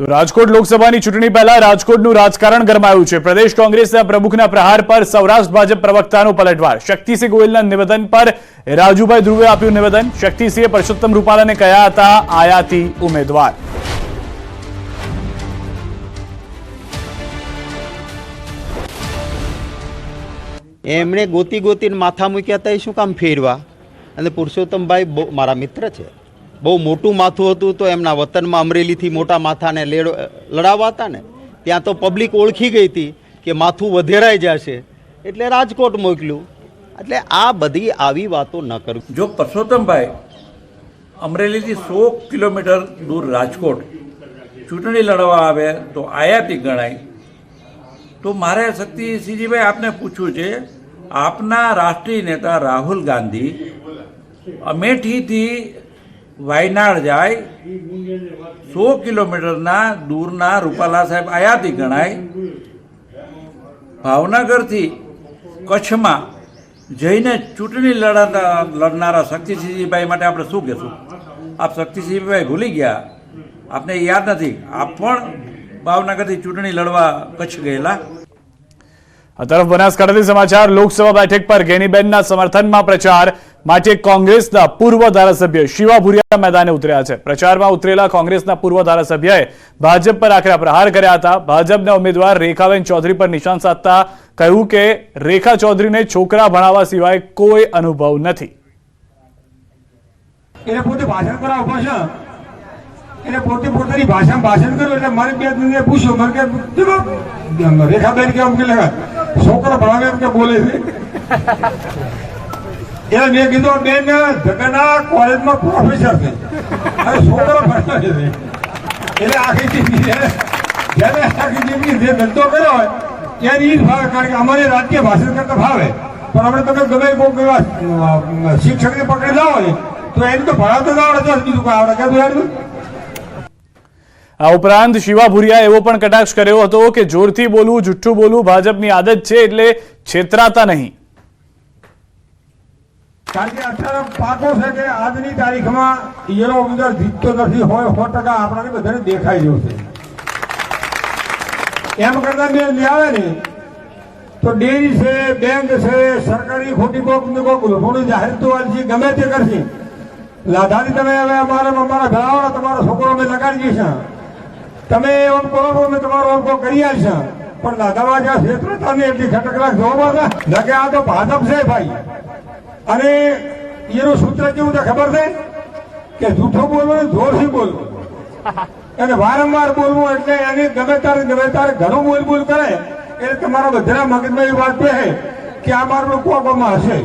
તો રાજકોટ લોકસભાની ચૂંટણી પહેલા રાજકોટનું રાજકારણ ગરમાયું છે। પ્રદેશ કોંગ્રેસના પ્રમુખના પ્રહાર પર સૌરાષ્ટ્ર ભાજપ પ્રવક્તાનો પલટવાર। શક્તિસિંહ ગોયલના નિવેદન પર રાજુભાઈ ધ્રુવે આપ્યું નિવેદન। શક્તિસિંહે પરસોત્તમ રૂપાલાને કહ્યા હતા આયાતી ઉમેદવાર। એમણે ગોતી ગોતીને માથા મૂક્યા હતા, એ શું કામ ફેરવા? અને પુરુષોત્તમભાઈ મારા મિત્ર છે, બહુ મોટું માથું હતું તો એમના વતનમાં અમરેલીથી મોટા માથાને લડાવવા હતા ને, ત્યાં તો પબ્લિક ઓળખી ગઈ હતી કે માથું વધેરાઈ જશે એટલે રાજકોટ મોકલ્યું। એટલે આ બધી આવી વાતો ન કરવી। જો પરસોત્તમભાઈ અમરેલીથી 100 કિલોમીટર દૂર રાજકોટ ચૂંટણી લડવા આવે તો આયાતી ગણાય। તો મારે શક્તિસિંહજીભાઈ આપને પૂછવું છે, આપના રાષ્ટ્રીય નેતા રાહુલ ગાંધી અમેઠીથી વાયનાડ જાય 100 કિલોમીટરના દૂરના રૂપાલા સાહેબ આયાતી ગણાય। ભાવનગરથી કચ્છમાં જઈને ચૂંટણી લડનારા શક્તિસિંહજીભાઈ માટે આપણે શું કહેશું? આપ શક્તિસિંહજીભાઈ ભૂલી ગયા, આપને યાદ નથી, આપ પણ ભાવનગરથી ચૂંટણી લડવા કચ્છ ગયેલા। આ તરફ બનાસકાંઠાથી સમાચાર। લોકસભા બેઠક પર ગેનીબેનના સમર્થનમાં પ્રચાર માટે કોંગ્રેસના પૂર્વ ધારાસભ્ય શિવા ભુરિયા મેદાને ઉતર્યા છે। પ્રચારમાં ઉતરેલા કોંગ્રેસના પૂર્વ ધારાસભ્યએ ભાજપ પર આકરા પ્રહાર કર્યા હતા। ભાજપના ઉમેદવાર રેખાબેન ચૌધરી પર નિશાન સાધતા કહ્યું કે રેખા ચૌધરીને છોકરા ભણાવવા સિવાય કોઈ અનુભવ નથી। એને પોતે ભાષણ કરવા ઉભા છે, એને પોતે પોતાની ભાષામાં ભાષણ કર્યું એટલે મારે બે દિને પૂછ્યું, મને કે રેખાબેન કે અમને લગા છોકરા ભણાવે એમ કે બોલે છે। એટલે મેં કીધું બેન જગન્ના કોલેજમાં પ્રોફેસર છે અને છોકરા ભણાવે છે, એટલે આખી જિંદગી જેને આખી જિંદગી જે ધંધો કર્યો હોય એની જ ભાવે, કારણ કે અમારે રાજકીય ભાષણ કરતા ભાવે, પણ આપણે તમે ગમે કોઈ એવા શિક્ષકને પકડી લાવો ને તો એને તો ભણાવતો જ આવડે, બીજું કોઈ આવડે કે આ ઉપરાંત શિવા ભુરિયાએ એવો પણ કટાક્ષ કર્યો હતો કે જોરથી બોલવું, જુઠ્ઠું બોલવું ભાજપની આદત છે, એટલે છેતરાતા નહીં। કારણ કે અત્યારે પાકો છે કે આજની તારીખમાં એનો ઉમેદવાર જીતતો નથી હોય 100% આપણને બધાને દેખાઈ ગયું છે। એમ કરતા બે આવે ને તો ડેરી છે, બેંક છે, સરકારી ખોટી થોડી જાહેરાતો વાળી ગમે તે કરશે। લાધાની તમે હવે અમારા ઘણા તમારો છોકરો અમે લગાડી છે, તમે એમ કરો અમે તમારો અમકો કરી આવશે, પણ લાધામાં જ્યાં ક્ષેત્રતા ને એટલી ખટકલાક જોવા લાગે આ તો ભાજપ છે ભાઈ। અને એનું સૂત્ર કેવું છે ખબર છે કે જૂઠું બોલવું, જોરથી બોલવું અને વારંવાર બોલવું, એટલે એને ગમે તારે ઘણું બોલ કરે એટલે તમારા બધાના મગજમાં એ વાત છે કે આ મારું કોકમાં હશે।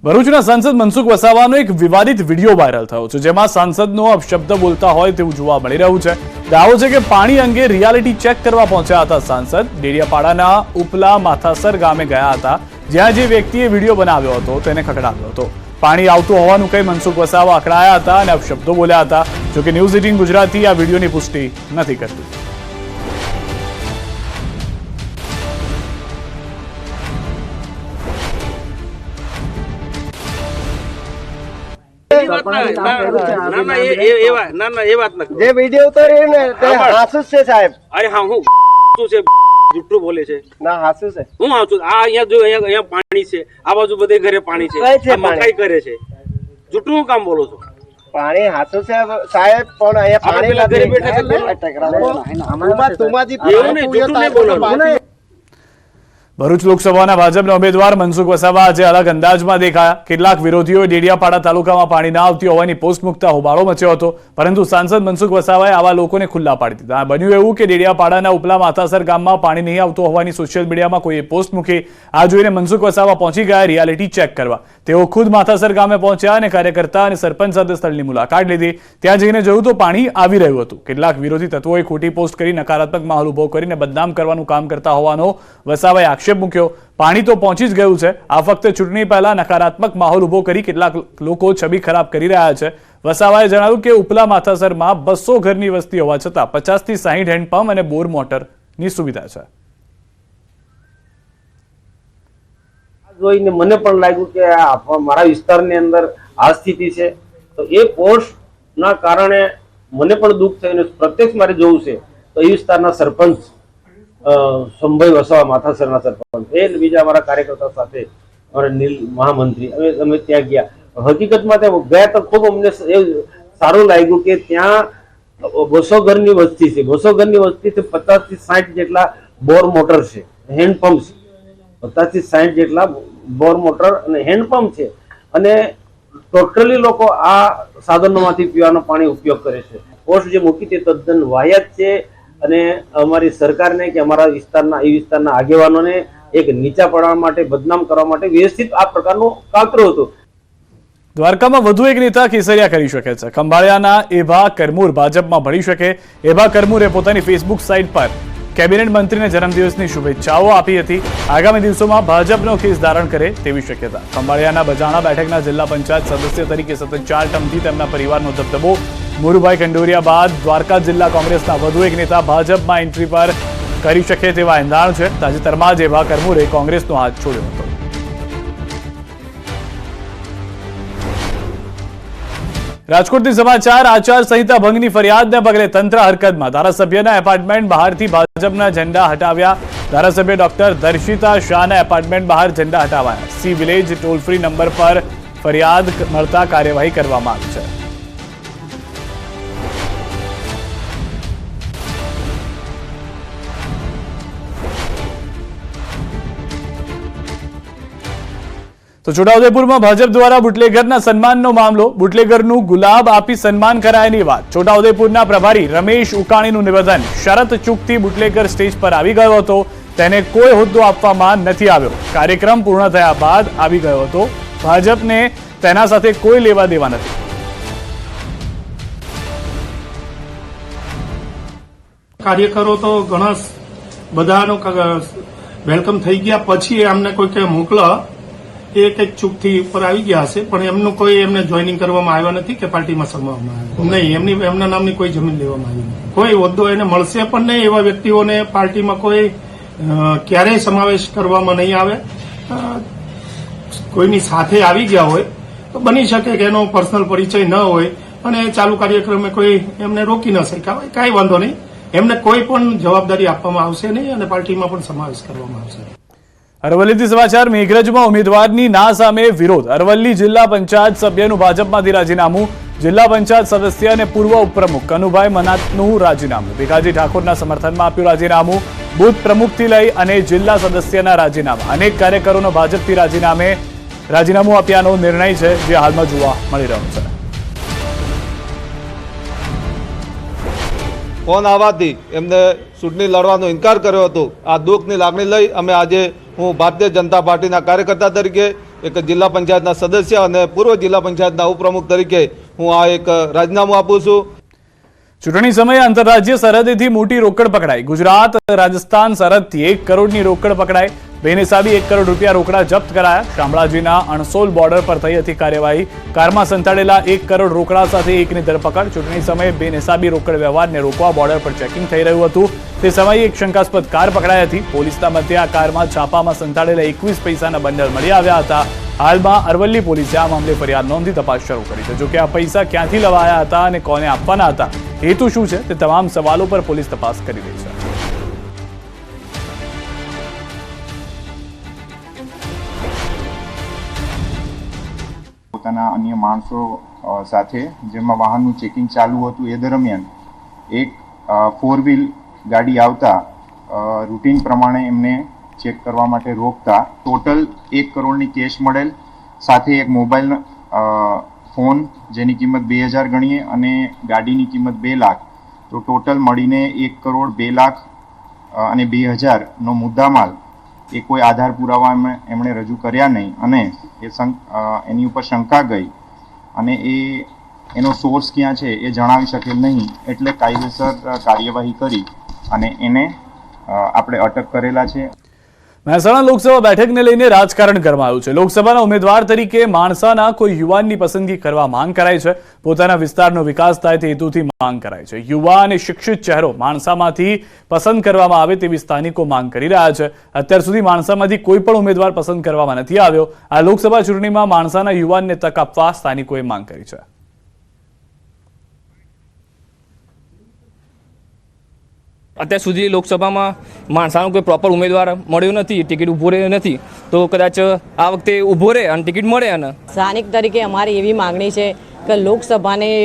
ભરૂચના સાંસદ મનસુખ વસાવાનો એક વિવાદિત વિડીયો વાયરલ થયો છે, જેમાં સાંસદનો અપશબ્દ બોલતા હોય તેવું જોવા મળી રહ્યું છે। દાવો છે કે પાણી અંગે રિયાલિટી ચેક કરવા પહોંચ્યા હતા સાંસદ। ડેડિયાપાડાના ઉપલા માથાસર ગામે ગયા હતા, જ્યાં જે વ્યક્તિએ વિડીયો બનાવ્યો હતો તેને ખખડાવ્યો હતો। પાણી આવતું હોવાનું કહી મનસુખ વસાવા અકળાયા હતા અને અપશબ્દો બોલ્યા હતા। જોકે ન્યૂઝ 18 ગુજરાતી આ વિડીયોની પુષ્ટિ નથી કરતું। જુઠ્ઠું બોલે છે ના, હાસુ છે, હું હાસુ। આ અહીંયા જો અહીંયા પાણી છે, આ બાજુ બધે ઘરે પાણી છે, મકાઈ કરે છે, જુઠ્ઠું કામ બોલો છો? પાણી હાસુ છે સાહેબ, પણ અહીંયા પાણી ઘરે બેઠા છે। ભરૂચ લોકસભાના ભાજપના ઉમેદવાર મનસુખ વસાવા આજે અલગ અંદાજમાં દેખાયા। કેટલાક વિરોધીઓએ ડેડિયાપાડા તાલુકામાં પાણી ના આવતી હોવાની પોસ્ટ મૂકતા હોબાળો મચ્યો હતો, પરંતુ સાંસદ મનસુખ વસાવાએ આવા લોકોને ખુલ્લા પાડી દીધા। બન્યું એવું કે ડેડિયાપાડાના ઉપલા માથાસર ગામમાં પાણી નહીં આવતું હોવાની સોશિયલ મીડિયામાં કોઈએ પોસ્ટ મૂકી। આ જોઈને મનસુખ વસાવા પહોંચી ગયા રિયાલિટી ચેક કરવા। તેઓ ખુદ માથાસર ગામે પહોંચ્યા અને કાર્યકર્તા અને સરપંચ સાથે સ્થળની મુલાકાત લીધી। ત્યાં જઈને જોયું તો પાણી આવી રહ્યું હતું। કેટલાક વિરોધી તત્વોએ ખોટી પોસ્ટ કરી નકારાત્મક માહોલ ઉભો કરીને બદનામ કરવાનું કામ કરતા હોવાનો વસાવાએ આક્ષેપ મૂક્યો। પાણી તો પહોંચી જ ગયું છે, આ ફક્ત ચૂંટણી પહેલા નકારાત્મક માહોલ ઉભો કરી કેટલાક લોકો છબી ખરાબ કરી રહ્યા છે। વસાવાએ જણાવ્યું કે ઉપલા માથાસરમાં 200 ઘરની વસ્તી હોવા છતાં 50 થી 60 હેન્ડપંપ અને બોર મોટરની સુવિધા છે। જોઈને મને પણ લાગ્યું કે મારા વિસ્તારની અંદર આ સ્થિતિ છે, તો એ પોસ્ટના કારણે મને પણ દુઃખ થયું અને પ્રત્યક્ષ મારે જોવું છે તો એ વિસ્તારના સરપંચ સંભાઈ વસાવા માથાસરના સરપંચ એ બીજા અમારા કાર્યકર્તા સાથે અમારા નીલ મહામંત્રી અમે ત્યાં ગયા. હકીકતમાં ત્યાં ગયા તો ખૂબ અમને સારું લાગ્યું કે ત્યાં 200 ઘરની વસ્તી છે. 200 ઘરની વસ્તી 50 થી 60 જેટલા બોર મોટર છે, હેન્ડપંપ છે. 50 થી 60 જેટલા બોર મોટર અને હેન્ડપંપ છે અને ટોટલી લોકો આ સાધનોમાંથી પીવાનું પાણી ઉપયોગ કરે છે. પોસ્ટ જે મૂકી તે તદ્દન વાહિયાત છે અને અમારી સરકારને કે અમારા વિસ્તારના આગેવાનોને એક નીચા પાડવા માટે, બદનામ કરવા માટે વ્યવસ્થિત આ પ્રકારનું કાવતરું હતું. દ્વારકામાં વધુ એક નેતા કેસરિયા કરી શકે છે. ખંભાળિયાના એભા કરમૂર ભાજપમાં ભળી શકે. એભા કરમૂરે પોતાની ફેસબુક સાઇટ પર કેબિનેટ મંત્રીને જન્મદિવસની શુભેચ્છાઓ આપી હતી. આગામી દિવસોમાં ભાજપનો ખેસ ધારણ કરે તેવી શક્યતા. ખંભાળિયાના બજાણા બેઠકના જિલ્લા પંચાયત સદસ્ય તરીકે સતત 4 ટર્મથી તેમના પરિવારનો દબદબો. મુરુભાઈ કંડોરિયા બાદ દ્વારકા જિલ્લા કોંગ્રેસના વધુ એક નેતા ભાજપમાં એન્ટ્રી પર કરી શકે તેવા એંધાણ છે. તાજેતરમાં જ એભા કરમૂરે કોંગ્રેસનો હાથ છોડ્યો હતો. રાજકોટથી સમાચાર. આચાર સંહિતા ભંગની ફરિયાદને પગલે તંત્ર હરકતમાં. ધારાસભ્યના એપાર્ટમેન્ટ બહારથી ભાજપના ઝંડા હટાવ્યા. ધારાસભ્ય ડોક્ટર દર્શિતા શાહના એપાર્ટમેન્ટ બહાર ઝંડા હટાવાયા. Sea village toll free number પર ફરિયાદ મળતા કાર્યવાહી કરવામાં આવી છે. તો છોટાઉદેપુરમાં ભાજપ દ્વારા બુટલેગરના સન્માનનો મામલો. બુટલેગરનું ગુલાબ આપી સન્માન કરાયની વાત. છોટાઉદેપુરના પ્રભારી રમેશ ઉકાણીનું નિવેદન. શરત ચૂકથી બુટલેગર સ્ટેજ પર આવી ગયો હતો, તેને કોઈ હોદ્દો આપવામાં નથી આવ્યો. કાર્યક્રમ પૂર્ણ થયા બાદ આવી ગયો હતો. ભાજપને તેના સાથે કોઈ લેવા દેવા નથી. કાર્યકરો તો ઘણા બધાનો વેલકમ થઈ ગયા પછી અમને કોઈ મોકલા એ કંઈક ચૂકથી ઉપર આવી ગયા હશે, પણ એમનું કોઈ એમને જોઈનિંગ કરવામાં આવ્યા નથી કે પાર્ટીમાં સમાવવામાં આવ્યા નહીં. એમના નામની કોઈ જમીન લેવામાં આવી નથી. કોઈ હોદ્દો એને મળશે પણ નહીં. એવા વ્યક્તિઓને પાર્ટીમાં કોઈ ક્યારેય સમાવેશ કરવામાં નહીં આવે. કોઈની સાથે આવી ગયા હોય તો બની શકે કે એનો પર્સનલ પરિચય ન હોય અને ચાલુ કાર્યક્રમે કોઈ એમને રોકી ન શક્યા હોય. કાંઈ વાંધો નહીં, એમને કોઈ પણ જવાબદારી આપવામાં આવશે નહીં અને પાર્ટીમાં પણ સમાવેશ કરવામાં આવશે. અરવલ્લીથી સમાચાર. મેઘરજમાં ઉમેદવારની ના સામે વિરોધ. અરવલ્લી જિલ્લા પંચાયત સભ્યનું ભાજપમાંથી રાજીનામું. જિલ્લા પંચાયત સદસ્ય અને પૂર્વ ઉપપ્રમુખ કનુભાઈ મનાતનું રાજીનામું. ભીખાજી ઠાકોરના સમર્થનમાં આપ્યું રાજીનામું. બુથ પ્રમુખથી લઈ અને જિલ્લા સદસ્યના રાજીનામા. અનેક કાર્યકરોનો ભાજપથી રાજીનામું આપ્યાનો નિર્ણય છે, જે હાલમાં જોવા મળી રહ્યો છે. ફોન આવવાથી એમને ચૂંટણી લડવાનો ઇનકાર કર્યો હતો. આ દુઃખની લાગણી લઈ અમે આજે હું ભારતીય જનતા પાર્ટીના કાર્યકર્તા તરીકે, એક જિલ્લા પંચાયતના સદસ્ય અને પૂર્વ જિલ્લા પંચાયતના ઉપપ્રમુખ તરીકે હું આ એક રાજીનામું આપું છું. ચૂંટણી સમયે આંતરરાજ્ય સરહદેથી મોટી રોકડ પકડાઈ. ગુજરાત રાજસ્થાન સરહદથી 1 કરોડની રોકડ પકડાઈ. બેનિસાબી 1 કરોડ રૂપિયા રોકડા જપ્ત કરાયા. શામળાજીના અણસોલ બોર્ડર પર થઈ હતી કાર્યવાહી. કારમાં સંતાડેલા 1 કરોડ રોકડા સાથે એકની ધરપકડ. ચૂંટણી સમયે બેનિસાબી રોકડ વ્યવહારને રોકવા બોર્ડર પર ચેકિંગ થઈ રહ્યું હતું. તે સમયે એક શંકાસ્પદ કાર પકડાઈ હતી. પોલીસના મતે આ કારમાં છાપામાં સંતાડેલા 21 પૈસાના બંડલ મળી આવ્યા હતા. હાલમાં અરવલ્લી પોલીસે આ મામલે ફરિયાદ નોંધી તપાસ શરૂ કરી છે. જોકે આ પૈસા ક્યાંથી લવાયા હતા અને કોને આપવાના હતા, હેતુ શું છે, તે તમામ સવાલો પર પોલીસ તપાસ કરી રહી છે. પોતાના અન્ય માણસો સાથે જેમાં વાહનનું ચેકિંગ ચાલુ હતું એ દરમિયાન એક 4 વ્હીલ ગાડી આવતા રૂટીન પ્રમાણે એમને ચેક કરવા માટે રોકતા ટોટલ 1 કરોડની કેશ મળેલ, સાથે એક મોબાઈલ ફોન જેની કિંમત 2000 ગણીએ અને ગાડીની કિંમત 2 લાખ, તો ટોટલ મળીને 1 કરોડ 2 લાખ અને 2000નો મુદ્દામાલ એ કોઈ આધાર પુરાવા એમણે રજૂ કર્યા નહીં અને એની ઉપર શંકા ગઈ અને એનો સોર્સ ક્યાં છે એ જણાવી શકેલ નહીં, એટલે કાયદેસર કાર્યવાહી કરી અને એને આપણે અટક કરેલા છે. મહેસાણા લોકસભા બેઠકને લઈને રાજકારણ ગરમાયું છે. લોકસભાના ઉમેદવાર તરીકે માણસાના કોઈ યુવાનની પસંદગી કરવા માંગ કરાઈ છે. પોતાના વિસ્તારનો વિકાસ થાય તે હેતુથી માંગ કરાઈ છે. યુવા અને શિક્ષિત ચહેરો માણસામાંથી પસંદ કરવામાં આવે તેવી સ્થાનિકો માંગ કરી રહ્યા છે. અત્યાર સુધી માણસામાંથી કોઈ પણ ઉમેદવાર પસંદ કરવામાં નથી આવ્યો. આ લોકસભા ચૂંટણીમાં માણસાના યુવાનને તક આપવા સ્થાનિકોએ માંગ કરી છે. અત્યાર સુધી લોકસભામાં માણસાનો કોઈ પ્રોપર ઉમેદવાર મળ્યો નથી, ટિકિટ ઊભો રહ્યો નથી, તો કદાચ આ વખતે ઊભો રહે અને ટિકિટ મળે. અને સ્થાનિક તરીકે અમારી એવી માગણી છે કે લોકસભાની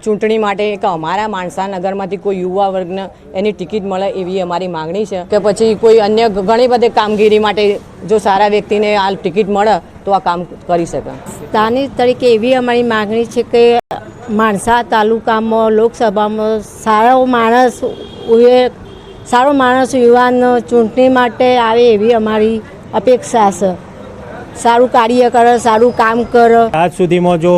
ચૂંટણી માટે કે અમારા માણસા નગરમાંથી કોઈ યુવા વર્ગને એની ટિકિટ મળે એવી અમારી માગણી છે. કે પછી કોઈ અન્ય ઘણી બધી કામગીરી માટે જો સારા વ્યક્તિને આ ટિકિટ મળે તો આ કામ કરી શકે. સ્થાનિક તરીકે એવી અમારી માગણી છે કે માણસા તાલુકામાં લોકસભામાં સારો માણસ યુવાન ચૂંટણી માટે આવે એવી અમારી અપેક્ષા છે. સારું કાર્ય કરે, સારું કામ કરે. આજ સુધીમાં જો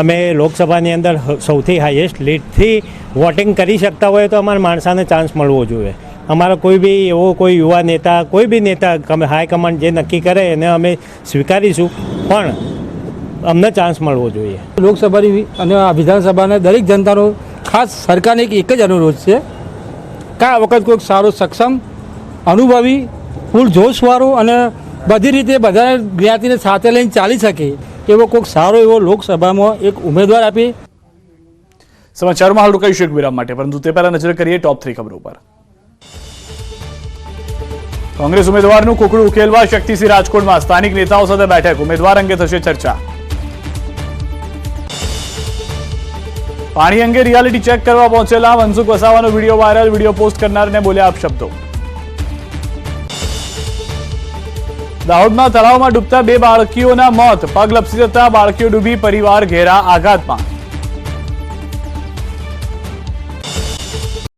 અમે લોકસભાની અંદર સૌથી હાઈએસ્ટ લીડથી વોટિંગ કરી શકતા હોય તો અમારા માણસાને ચાન્સ મળવો જોઈએ. અમારો કોઈ બી એવો કોઈ યુવા નેતા, કોઈ બી નેતા હાઈકમાન્ડ જે નક્કી કરે એને અમે સ્વીકારીશું, પણ અમને ચાન્સ મળવો જોઈએ. લોકસભાની અને વિધાનસભાના દરેક જનતાનો ખાસ સરકારને એક જ અનુરોધ છે કે આ વખત કોઈક સારો, સક્ષમ, અનુભવી, ફૂલ જોશવાળો અને બધી રીતે બધા જ્ઞાતિને સાથે લઈને ચાલી શકે એવો કોઈક સારો એવો લોકસભામાં એક ઉમેદવાર આપી. સમાચારમાં હાલ રોકાઈશું એક વિરામ માટે, પરંતુ તે પહેલા નજર કરીએ ટોપ 3 ખબરો પર. કોંગ્રેસ ઉમેદવારનું કોકડું ઉકેલવા શક્તિસિંહ રાજકોટમાં સ્થાનિક નેતાઓ સાથે બેઠક, ઉમેદવાર અંગે થશે ચર્ચા. પાણી અંગે રિયાલિટી ચેક કરવા પહોંચેલા મનસુખ વસાવાનો વિડીયો વાયરલ, વિડીયો પોસ્ટ કરનારને બોલ્યા અપશબ્દો. દાહોદમાં તળાવમાં ડૂબતા 2 બાળકીઓના મોત, પગ લપસી જતા બાળકીઓ ડૂબી, પરિવાર ઘેરા આઘાતમાં.